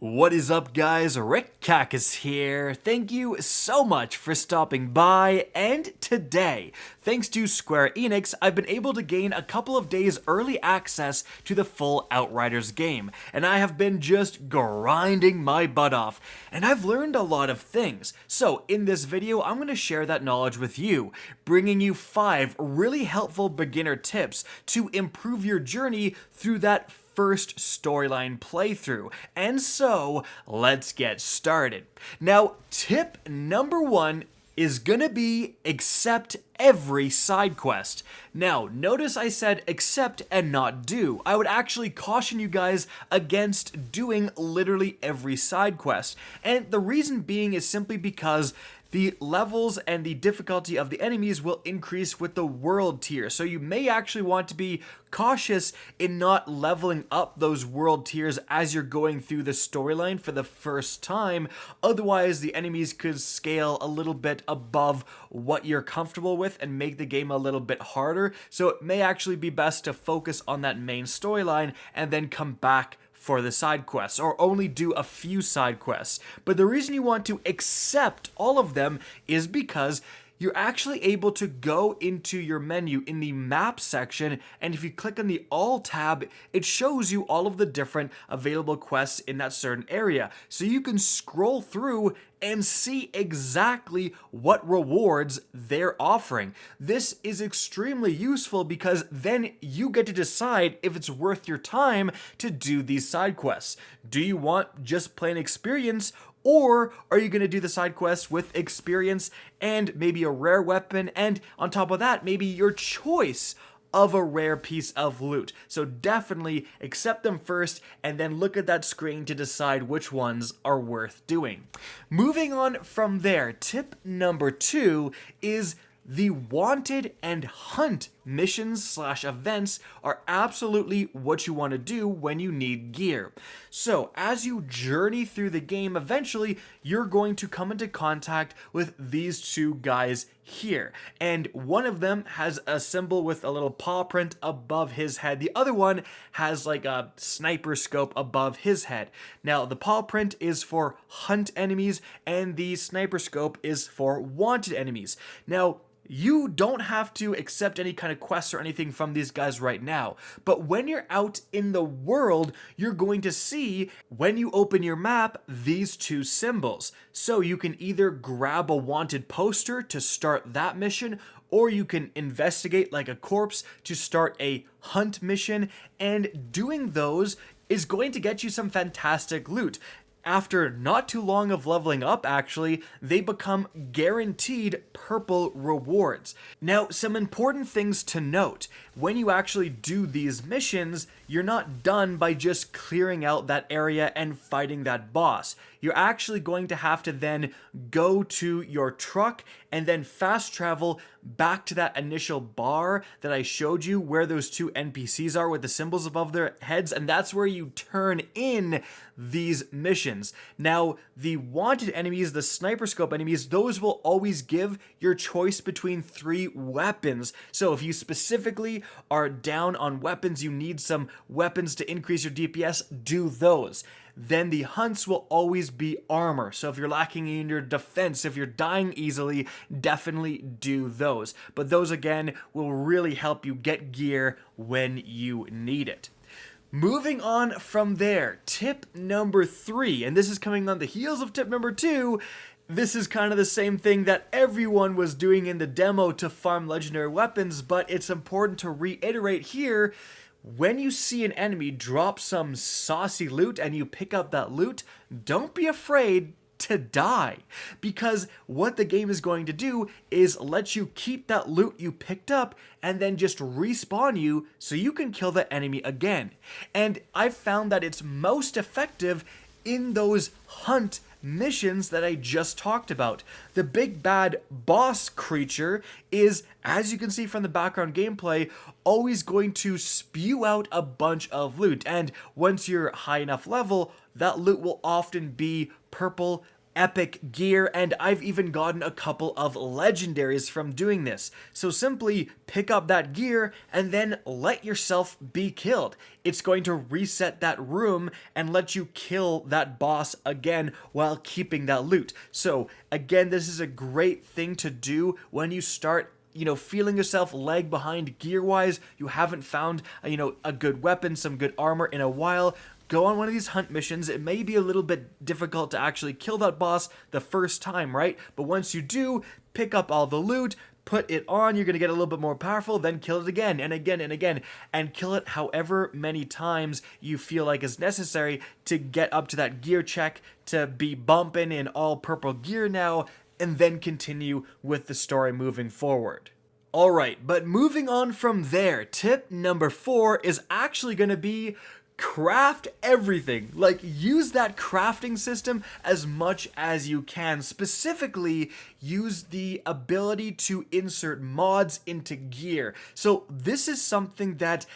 What is up, guys? Rick Cacus here. Thank you so much for stopping by, and today, thanks to Square Enix, I've been able to gain a couple of days early access to the full Outriders game, and I have been just grinding my butt off, and I've learned a lot of things. So in this video, I'm going to share that knowledge with you, bringing you 5 really helpful beginner tips to improve your journey through that first storyline playthrough. And so, let's get started. Now, tip number 1 is gonna be accept every side quest. Now, notice I said accept and not do. I would actually caution you guys against doing literally every side quest. And the reason being is simply because the levels and the difficulty of the enemies will increase with the world tier. So you may actually want to be cautious in not leveling up those world tiers as you're going through the storyline for the first time. Otherwise, the enemies could scale a little bit above what you're comfortable with and make the game a little bit harder. So it may actually be best to focus on that main storyline and then come back for the side quests, or only do a few side quests. But the reason you want to accept all of them is because you're actually able to go into your menu in the map section, and if you click on the all tab, it shows you all of the different available quests in that certain area. So you can scroll through and see exactly what rewards they're offering. This is extremely useful because then you get to decide if it's worth your time to do these side quests. Do you want just plain experience, or are you going to do the side quests with experience and maybe a rare weapon, and on top of that, maybe your choice of a rare piece of loot? So definitely accept them first and then look at that screen to decide which ones are worth doing. Moving on from there, tip number 2 is the wanted and hunt missions/events are absolutely what you want to do when you need gear. So as you journey through the game, eventually you're going to come into contact with these 2 guys here. And one of them has a symbol with a little paw print above his head. The other one has like a sniper scope above his head. Now the paw print is for hunt enemies and the sniper scope is for wanted enemies. Now, you don't have to accept any kind of quests or anything from these guys right now, but when you're out in the world, you're going to see, when you open your map, these 2 symbols. So you can either grab a wanted poster to start that mission, or you can investigate like a corpse to start a hunt mission, and doing those is going to get you some fantastic loot. After not too long of leveling up, actually, they become guaranteed purple rewards. Now, some important things to note. When you actually do these missions, you're not done by just clearing out that area and fighting that boss. You're actually going to have to then go to your truck and then fast travel back to that initial bar that I showed you where those 2 NPCs are with the symbols above their heads, and that's where you turn in these missions. Now, the wanted enemies, the sniper scope enemies, those will always give your choice between 3 weapons. So if you specifically are down on weapons, you need some weapons to increase your DPS, do those. Then the hunts will always be armor. So if you're lacking in your defense, if you're dying easily, definitely do those. But those again will really help you get gear when you need it. Moving on from there, tip number 3, and this is coming on the heels of tip number 2. This is kind of the same thing that everyone was doing in the demo to farm legendary weapons, but it's important to reiterate here. When you see an enemy drop some saucy loot and you pick up that loot, don't be afraid to die, because what the game is going to do is let you keep that loot you picked up and then just respawn you so you can kill the enemy again. And I've found that it's most effective in those hunt missions that I just talked about. The big bad boss creature is, as you can see from the background gameplay, always going to spew out a bunch of loot, and once you're high enough level, that loot will often be purple epic gear, and I've even gotten a couple of legendaries from doing this. So simply pick up that gear and then let yourself be killed. It's going to reset that room and let you kill that boss again while keeping that loot. So again, this is a great thing to do when you start feeling yourself lag behind gear-wise, you haven't found, a good weapon, some good armor in a while. Go on one of these hunt missions. It may be a little bit difficult to actually kill that boss the first time, right? But once you do, pick up all the loot, put it on, you're going to get a little bit more powerful, then kill it again and again and again, and kill it however many times you feel like is necessary to get up to that gear check, to be bumping in all purple gear now, and then continue with the story moving forward. Alright, but moving on from there, tip number 4 is actually going to be craft everything. Like, use that crafting system as much as you can. Specifically, use the ability to insert mods into gear. So this is something that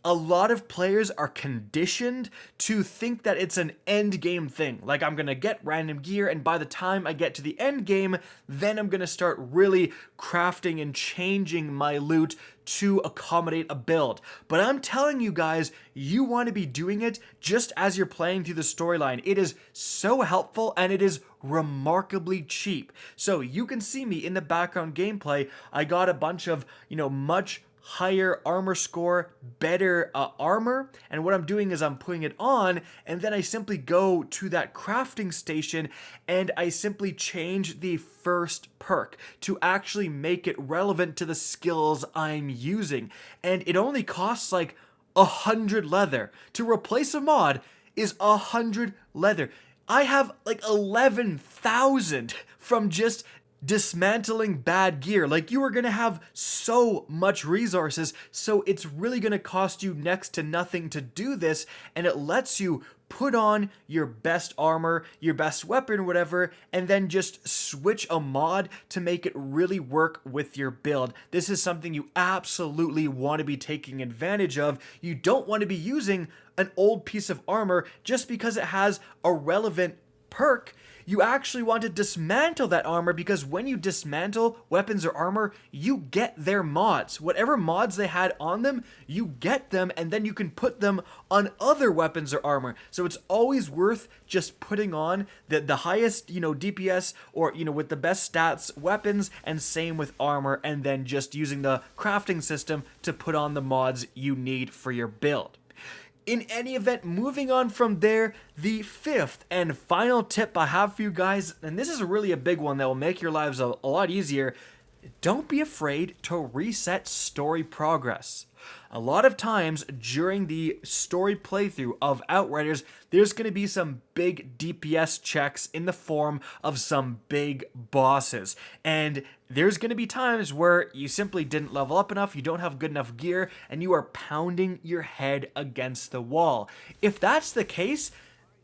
a lot of players are conditioned to think that it's an end game thing. Like, I'm gonna get random gear, and by the time I get to the end game, then I'm gonna start really crafting and changing my loot to accommodate a build. But I'm telling you guys, you want to be doing it just as you're playing through the storyline. It is so helpful, and it is remarkably cheap. So you can see me in the background gameplay. I got a bunch of, much higher armor score, better armor, and what I'm doing is I'm putting it on, and then I simply go to that crafting station and I simply change the first perk to actually make it relevant to the skills I'm using. And it only costs like 100 leather. To replace a mod is 100 leather. I have like 11,000 from just dismantling bad gear. Like, you are going to have so much resources, so it's really going to cost you next to nothing to do this, and it lets you put on your best armor, your best weapon, whatever, and then just switch a mod to make it really work with your build. This is something you absolutely want to be taking advantage of. You don't want to be using an old piece of armor just because it has a relevant perk. You actually want to dismantle that armor, because when you dismantle weapons or armor, you get their mods. Whatever mods they had on them, you get them, and then you can put them on other weapons or armor. So it's always worth just putting on the highest, DPS or, with the best stats weapons, and same with armor, and then just using the crafting system to put on the mods you need for your build. In any event, moving on from there, the 5th and final tip I have for you guys, and this is really a big one that will make your lives a lot easier. Don't be afraid to reset story progress. A lot of times during the story playthrough of Outriders, there's going to be some big DPS checks in the form of some big bosses. And there's going to be times where you simply didn't level up enough, you don't have good enough gear, and you are pounding your head against the wall. If that's the case,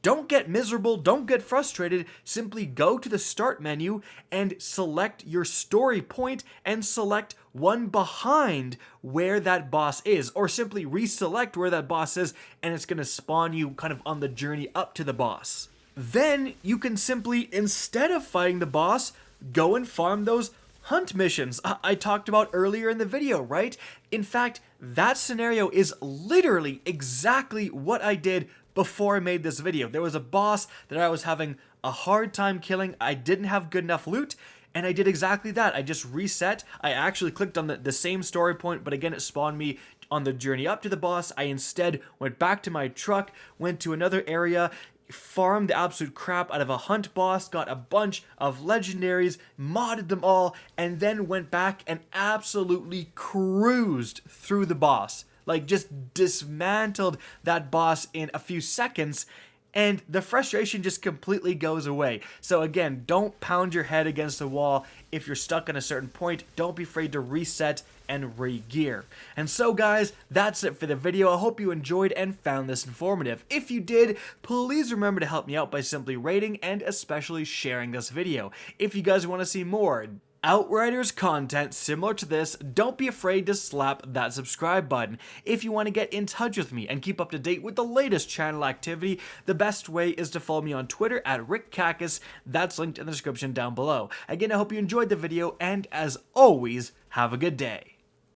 don't get miserable, don't get frustrated, simply go to the start menu and select your story point and select one behind where that boss is, or simply reselect where that boss is, and it's going to spawn you kind of on the journey up to the boss. Then you can simply, instead of fighting the boss, go and farm those hunt missions I talked about earlier in the video, right? In fact, that scenario is literally exactly what I did before I made this video. There was a boss that I was having a hard time killing. I didn't have good enough loot, and I did exactly that. I just reset. I actually clicked on the same story point, but again, it spawned me on the journey up to the boss. I instead went back to my truck, went to another area, farmed the absolute crap out of a hunt boss, got a bunch of legendaries, modded them all, and then went back and absolutely cruised through the boss. Like, just dismantled that boss in a few seconds, and the frustration just completely goes away. So again, don't pound your head against the wall. If you're stuck at a certain point, don't be afraid to reset and re-gear. And so guys, that's it for the video. I hope you enjoyed and found this informative. If you did, please remember to help me out by simply rating and especially sharing this video. If you guys want to see more Outriders content similar to this, don't be afraid to slap that subscribe button. If you want to get in touch with me and keep up to date with the latest channel activity, the best way is to follow me on Twitter at RickCacus. That's linked in the description down below. Again, I hope you enjoyed the video, and as always, have a good day.